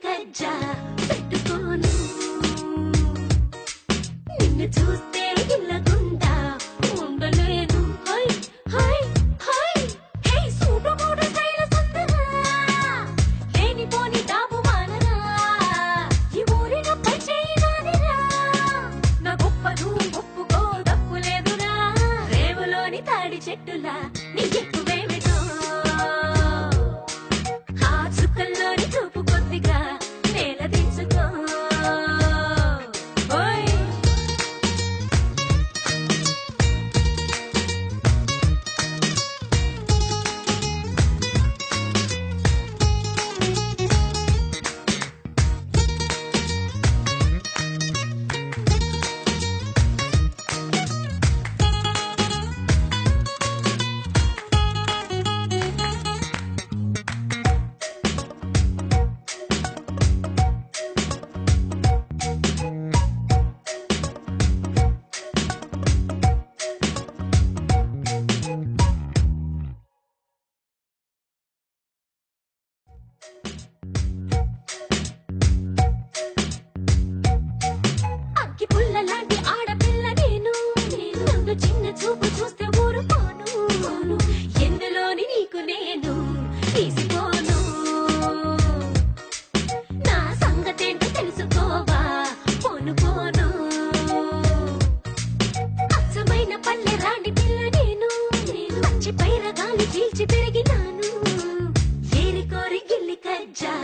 కజ్జా పెట్టుకోను నిన్ను చూస్తే ఇల్లగుండా ఉండలేను హై హై హై హే సూటు మూడు స్టైల్ సందరా లేనిపోని డాబు మానరా ఈ ఊరిన పై చేయనాదిరా నా గొప్పను ఒప్పుకో తప్పు లేదురా రేవులోని తాడి చెట్టులా నీ ఎక్కువేమిటో ఆ చుక్కల్లోని చూపు కొద్దిగా నేల దించుకో అగ్గి పుల్ల లాంటి ఆడపిల్ల నేను నన్ను చిన్న చూపు చూస్తే ఊరుకోను ఎందులోని నీకు నేను తీసిపోను నా సంగతేంటో తెలుసుకోవా పోను పోను అచ్చమైన పల్లె రాండి పిల్ల నేను పచ్చి పైరగాలి చీల్చి పెరిగినాను ఏరి కోరి గిల్లి కజ్జా